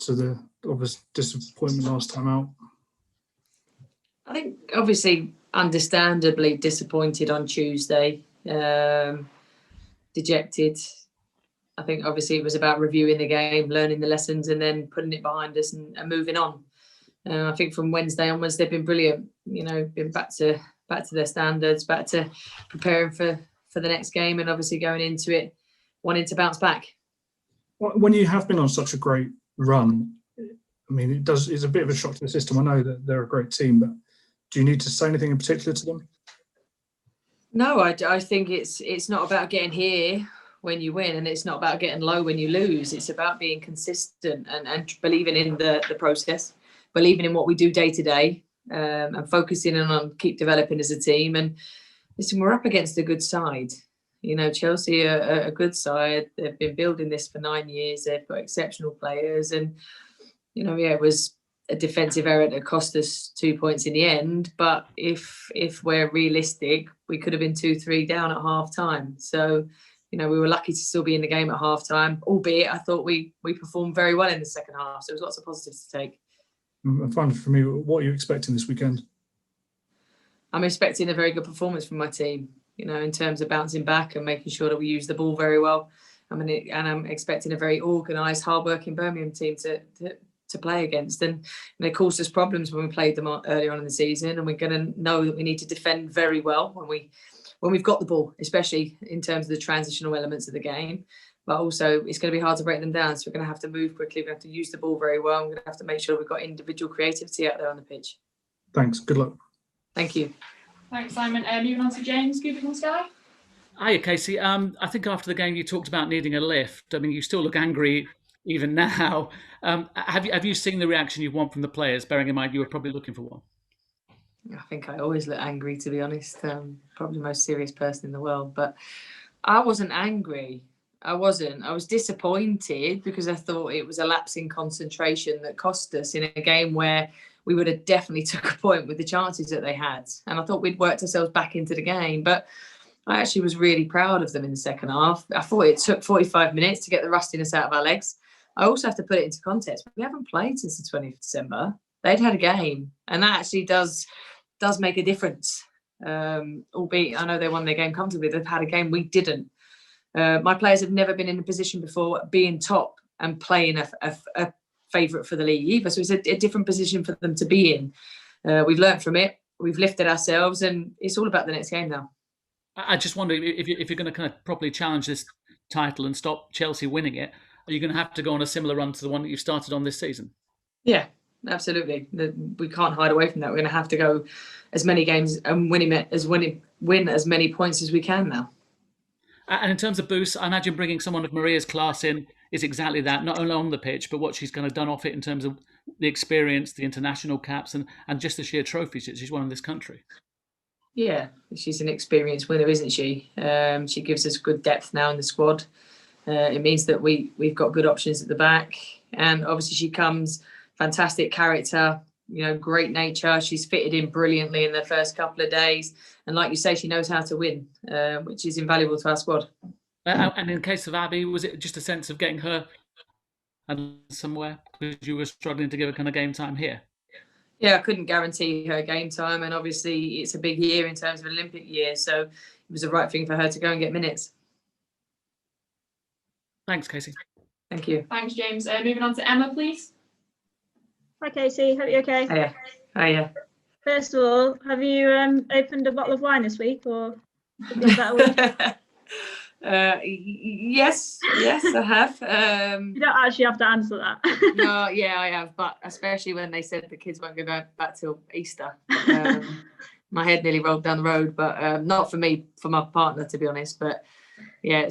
after the obvious disappointment last time out? I think obviously understandably disappointed on Tuesday, dejected. I think obviously it was about reviewing the game, learning the lessons, and then putting it behind us and moving on. I think from Wednesday onwards they've been brilliant. Been back to their standards, back to preparing for the next game, and obviously going into it wanting to bounce back. When you have been on such a great run, I mean, it's a bit of a shock to the system. I know that they're a great team, but do you need to say anything in particular to them? No, I think it's not about getting here when you win, and it's not about getting low when you lose. It's about being consistent and believing in the process, believing in what we do day to day, and focusing on keep developing as a team. And listen, we're up against a good side. Chelsea are a good side. They've been building this for 9 years. They've got exceptional players, and it was a defensive error that cost us 2 points in the end. But if we're realistic, we could have been 2-3 down at half time. So, we were lucky to still be in the game at half time, albeit I thought we performed very well in the second half. So there was lots of positives to take. And finally, for me, what are you expecting this weekend? I'm expecting a very good performance from my team, in terms of bouncing back and making sure that we use the ball very well. And I'm expecting a very organised, hard-working Birmingham team to play against. And it caused us problems when we played them earlier on in the season, and we're going to know that we need to defend very well when we've got the ball, especially in terms of the transitional elements of the game. But also, it's going to be hard to break them down. So we're going to have to move quickly. We're going to have to use the ball very well. We're going to have to make sure we've got individual creativity out there on the pitch. Thanks. Good luck. Thank you. Thanks, Simon. Moving on to James, Google from Sky. Hiya, Casey. I think after the game you talked about needing a lift. I mean, you still look angry even now. Have you seen the reaction you want from the players, bearing in mind you were probably looking for one? I think I always look angry, to be honest. Probably the most serious person in the world. But I wasn't angry. I wasn't. I was disappointed because I thought it was a lapse in concentration that cost us in a game where we would have definitely took a point with the chances that they had. And I thought we'd worked ourselves back into the game. But I actually was really proud of them in the second half. I thought it took 45 minutes to get the rustiness out of our legs. I also have to put it into context. We haven't played since the 20th of December. They'd had a game. And that actually does make a difference. Albeit I know they won their game comfortably. They've had a game we didn't. My players have never been in a position before being top and playing a favourite for the league either. So it's a different position for them to be in. We've learnt from it. We've lifted ourselves, and it's all about the next game now. I just wonder if you're going to kind of properly challenge this title and stop Chelsea winning it, are you going to have to go on a similar run to the one that you started on this season? Yeah, absolutely. We can't hide away from that. We're going to have to go as many games and win as many points as we can now. And in terms of boosts, I imagine bringing someone of Maria's class in is exactly that, not only on the pitch, but what she's kind of done off it in terms of the experience, the international caps, and just the sheer trophies that she's won in this country. Yeah, she's an experienced winner, isn't she? She gives us good depth now in the squad. It means that we've got good options at the back. And obviously she comes, fantastic character, great nature. She's fitted in brilliantly in the first couple of days. And like you say, she knows how to win, which is invaluable to our squad. And in the case of Abby, was it just a sense of getting her somewhere because you were struggling to give her kind of game time here? Yeah, I couldn't guarantee her game time. And obviously it's a big year in terms of Olympic year. So it was the right thing for her to go and get minutes. Thanks, Casey. Thank you. Thanks, James. Moving on to Emma, please. Hi, Casey. Hope you're okay. Hiya. First of all, have you opened a bottle of wine this week, or have you had that week? Yes, I have. You don't actually have to answer that. No, yeah, I have. But especially when they said the kids won't go back till Easter. My head nearly rolled down the road, but not for me, for my partner, to be honest. But yeah,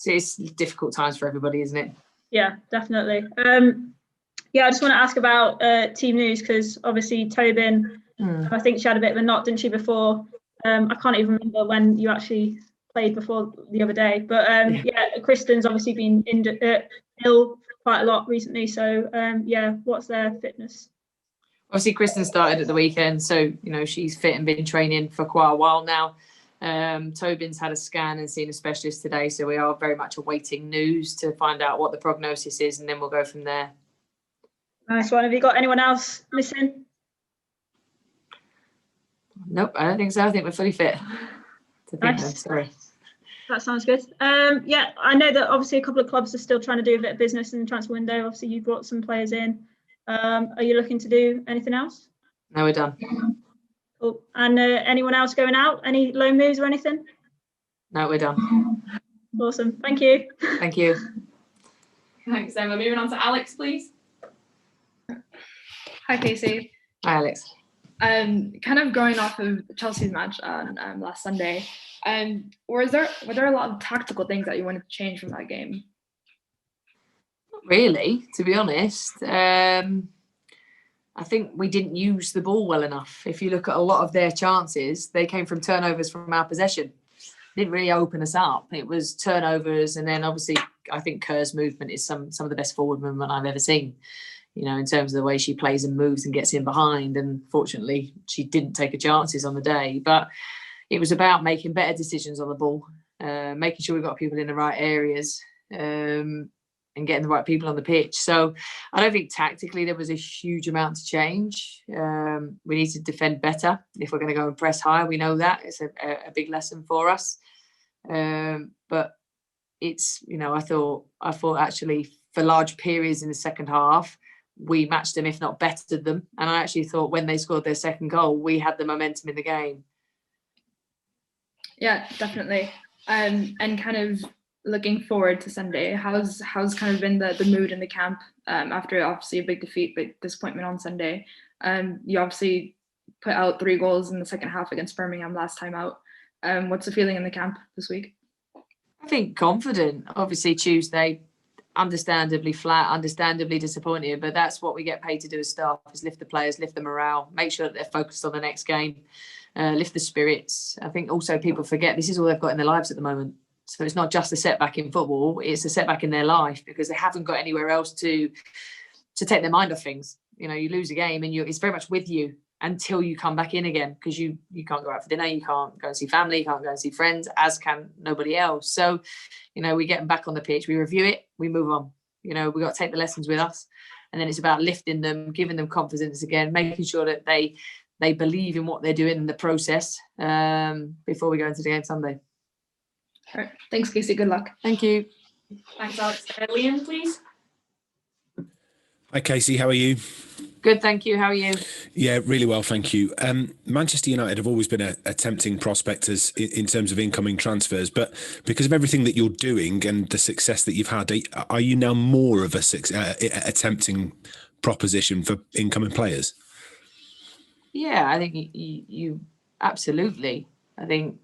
it's difficult times for everybody, isn't it? Yeah, definitely. I just want to ask about team news, because obviously Tobin, I think she had a bit of a knock, didn't she, before? I can't even remember when you actually played before the other day. But Kristen's obviously been ill quite a lot recently. So what's their fitness? Obviously, Kristen started at the weekend, so she's fit and been training for quite a while now. Tobin's had a scan and seen a specialist today, so we are very much awaiting news to find out what the prognosis is, and then we'll go from there. Nice one. Have you got anyone else missing? Nope, I don't think so. I think we're fully fit. Nice. Sorry. That sounds good. Yeah, I know that obviously a couple of clubs are still trying to do a bit of business in the transfer window. Obviously, you brought some players in. Are you looking to do anything else? No, we're done. Cool. And anyone else going out? Any loan moves or anything? No, we're done. Awesome. Thank you. Thank you. Thanks, Emma. Moving on to Alex, please. Hi, Casey. Hi, Alex. Kind of going off of Chelsea's match on last Sunday, were there a lot of tactical things that you wanted to change from that game? Not really, to be honest. I think we didn't use the ball well enough. If you look at a lot of their chances, they came from turnovers from our possession. Didn't really open us up. It was turnovers, and then obviously I think Kerr's movement is some of the best forward movement I've ever seen. You know, in terms of the way she plays and moves and gets in behind. And fortunately, she didn't take her chances on the day. But it was about making better decisions on the ball, making sure we got people in the right areas, and getting the right people on the pitch. So I don't think tactically there was a huge amount to change. We need to defend better if we're going to go and press high. We know that. It's a big lesson for us. But it's, you know, I thought actually for large periods in the second half, we matched them, if not bettered them. And I actually thought when they scored their second goal, we had the momentum in the game. Yeah, definitely. And kind of looking forward to Sunday, how's kind of been the mood in the camp after obviously a big defeat, big disappointment on Sunday. You obviously put out 3 goals in the second half against Birmingham last time out. What's the feeling in the camp this week? I think confident. Obviously Tuesday, understandably flat, understandably disappointed, but that's what we get paid to do as staff, is lift the players, lift the morale, make sure that they're focused on the next game, lift the spirits. I think also people forget this is all they've got in their lives at the moment. So it's not just a setback in football, it's a setback in their life because they haven't got anywhere else to take their mind off things. You know, you lose a game and it's very much with you until you come back in again, because you can't go out for dinner, you can't go and see family, you can't go and see friends, as can nobody else. So, you know, we get them back on the pitch, we review it, we move on. You know, we got to take the lessons with us, and then it's about lifting them, giving them confidence again, making sure that they believe in what they're doing in the process before we go into the game Sunday. All right. Thanks, Casey. Good luck. Thank you. Thanks, Alex. Liam, please. Hi, Casey. How are you? Good, thank you. How are you? Yeah, really well, thank you. Manchester United have always been a tempting prospect in terms of incoming transfers, but because of everything that you're doing and the success that you've had, are you now more of a tempting proposition for incoming players? Yeah, I think you absolutely. I think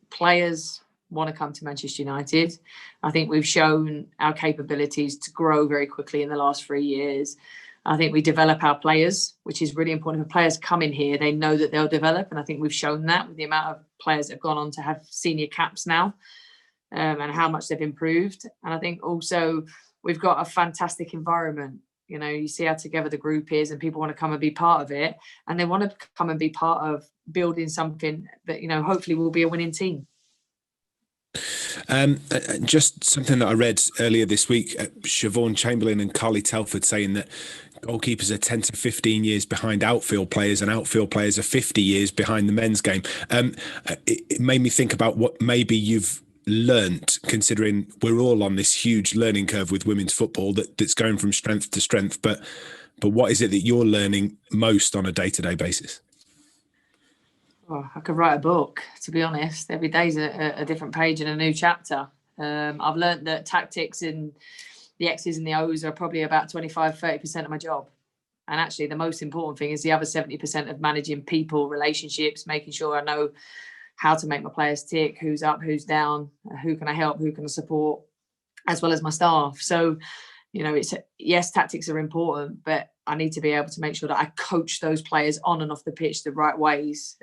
players want to come to Manchester United. I think we've shown our capabilities to grow very quickly in the last 3 years. I think we develop our players, which is really important. When players come in here, they know that they'll develop. And I think we've shown that with the amount of players that have gone on to have senior caps now, and how much they've improved. And I think also we've got a fantastic environment. You know, you see how together the group is and people want to come and be part of it. And they want to come and be part of building something that, you know, hopefully will be a winning team. Just something that I read earlier this week, Siobhan Chamberlain and Carly Telford saying that goalkeepers are 10 to 15 years behind outfield players and outfield players are 50 years behind the men's game. It made me think about what maybe you've learnt, considering we're all on this huge learning curve with women's football that's going from strength to strength. But what is it that you're learning most on a day-to-day basis? Oh, I could write a book, to be honest. Every day's a different page and a new chapter. I've learned that tactics and the X's and the O's are probably about 25-30% of my job. And actually the most important thing is the other 70% of managing people, relationships, making sure I know how to make my players tick, who's up, who's down, who can I help, who can I support, as well as my staff. So, you know, yes, tactics are important, but I need to be able to make sure that I coach those players on and off the pitch the right ways.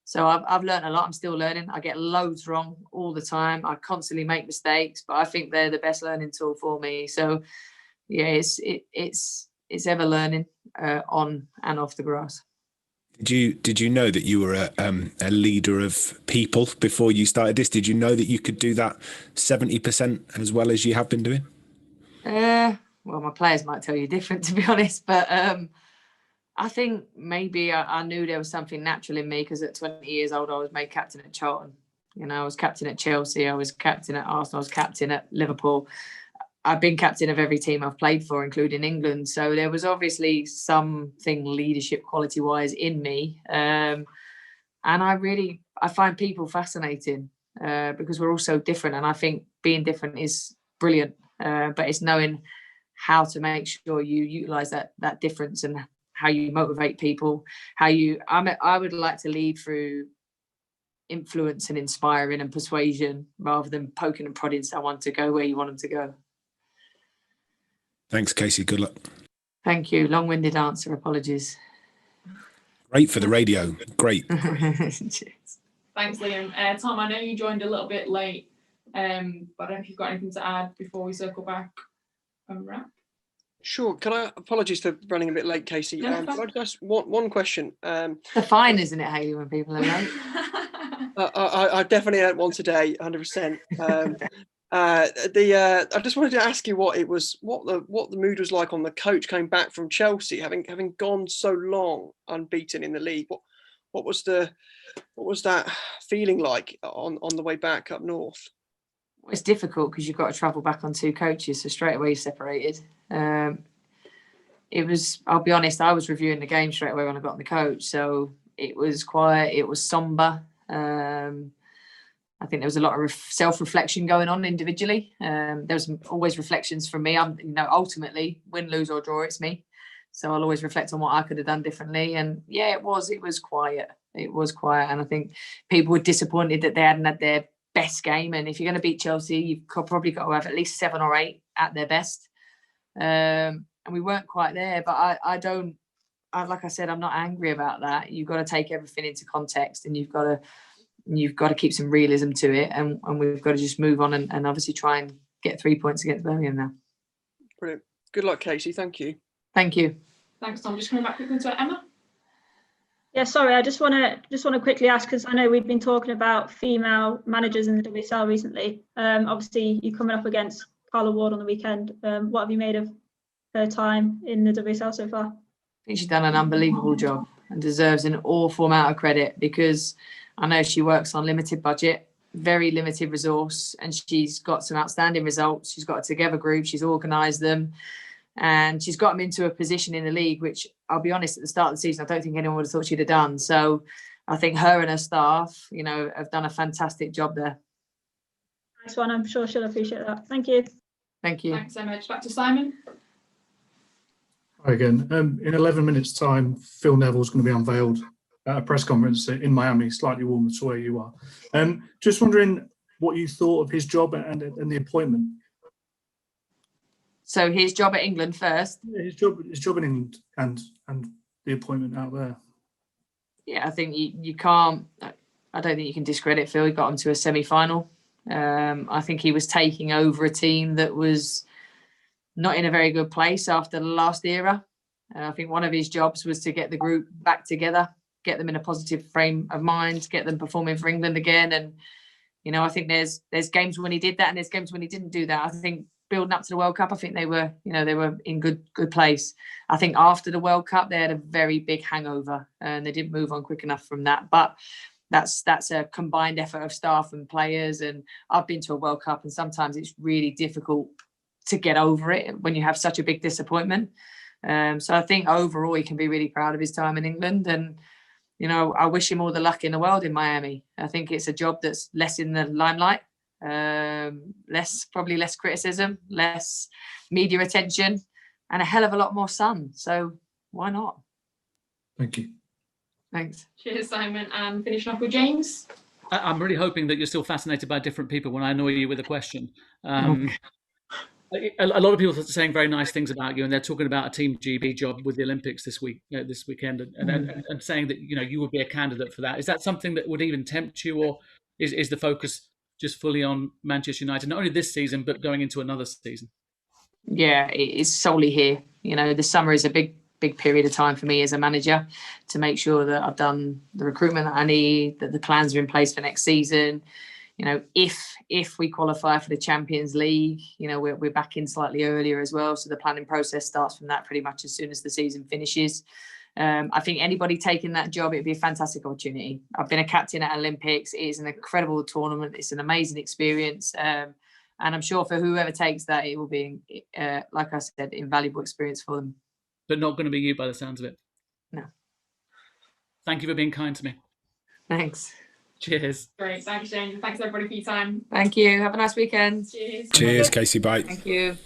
So I've learned a lot. I'm still learning. I get loads wrong all the time. I constantly make mistakes, but I think they're the best learning tool for me. So yeah, it's ever learning on and off the grass. Did you know that you were a leader of people before you started this? Did you know that you could do that 70% as well as you have been doing? well, my players might tell you different, to be honest, but I think maybe I knew there was something natural in me because at 20 years old, I was made captain at Charlton. You know, I was captain at Chelsea, I was captain at Arsenal, I was captain at Liverpool. I've been captain of every team I've played for, including England. So there was obviously something leadership quality wise in me. And I find people fascinating because we're all so different. And I think being different is brilliant. But it's knowing how to make sure you utilize that difference and how you motivate people, I would like to lead through influence and inspiring and persuasion rather than poking and prodding someone to go where you want them to go. Thanks, Casey. Good luck. Thank you. Long-winded answer. Apologies. Great for the radio. Great. Cheers. Thanks, Liam. Tom, I know you joined a little bit late, but I don't know if you've got anything to add before we circle back and wrap. Sure. Can I apologies for running a bit late, Casey? No, can I just one question? The fine, isn't it, Hayley, when people are late? I definitely had one today, 100%. I just wanted to ask you what the mood was like on the coach coming back from Chelsea, having gone so long unbeaten in the league. What was that feeling like on the way back up north? Well, it's difficult because you've got to travel back on two coaches, so straight away you're separated. I'll be honest, I was reviewing the game straight away when I got on the coach, so it was quiet, it was somber. I think there was a lot of self-reflection going on individually. There was always reflections from me. Ultimately, win, lose or draw, it's me. So I'll always reflect on what I could have done differently. And yeah, it was quiet. It was quiet. And I think people were disappointed that they hadn't had their best game. And if you're going to beat Chelsea, you've probably got to have at least 7 or 8 at their best. And we weren't quite there. But like I said, I'm not angry about that. You've got to take everything into context, and you've got to keep some realism to it, and we've got to just move on and obviously try and get 3 points against Birmingham now. Brilliant. Good luck, Casey. Thank you. Thank you. Thanks, Tom. Just coming back quickly to Emma. Yeah, sorry, I just want to quickly ask, because I know we've been talking about female managers in the WSL recently. Obviously, you're coming up against Carla Ward on the weekend. What have you made of her time in the WSL so far? I think she's done an unbelievable job and deserves an awful amount of credit, because I know she works on limited budget, very limited resource, and she's got some outstanding results. She's got a together group, she's organised them, and she's got them into a position in the league, which I'll be honest, at the start of the season, I don't think anyone would have thought she'd have done. So I think her and her staff, have done a fantastic job there. Nice one. I'm sure she'll appreciate that. Thank you. Thank you. Thanks, Emma. Back to Simon. Hi again. In 11 minutes' time, Phil Neville's going to be unveiled at a press conference in Miami, slightly warmer to where you are. Just wondering what you thought of his job and the appointment. So his job at England first. Yeah, his job in England and the appointment out there. Yeah, I think you can't. I don't think you can discredit Phil. He got him to a semi-final. I think he was taking over a team that was not in a very good place after the last era. I think one of his jobs was to get the group back together, get them in a positive frame of mind, get them performing for England again. And, I think there's games when he did that and there's games when he didn't do that. I think building up to the World Cup, I think they were in good place. I think after the World Cup, they had a very big hangover and they didn't move on quick enough from that. But that's a combined effort of staff and players. And I've been to a World Cup and sometimes it's really difficult to get over it when you have such a big disappointment. So I think overall he can be really proud of his time in England. And, I wish him all the luck in the world in Miami. I think it's a job that's less in the limelight, probably less criticism, less media attention, and a hell of a lot more sun. So why not? Thank you. Thanks. Cheers, Simon. And finishing off with James. I'm really hoping that you're still fascinated by different people when I annoy you with a question. A lot of people are saying very nice things about you, and they're talking about a Team GB job with the Olympics this weekend, and saying that you would be a candidate for that. Is that something that would even tempt you, or is the focus just fully on Manchester United, not only this season but going into another season? Yeah, it is solely here. The summer is a big period of time for me as a manager to make sure that I've done the recruitment that I need, that the plans are in place for next season. if we qualify for the Champions League, we're back in slightly earlier as well. So the planning process starts from that pretty much as soon as the season finishes. I think anybody taking that job, it'd be a fantastic opportunity. I've been a captain at Olympics. It is an incredible tournament. It's an amazing experience. And I'm sure for whoever takes that, it will be, like I said, invaluable experience for them. But not going to be you by the sounds of it. No. Thank you for being kind to me. Thanks. Cheers. Great. Thanks, Jane. Thanks everybody for your time. Thank you. Have a nice weekend. Cheers. Cheers, Casey. Bye. Thank you.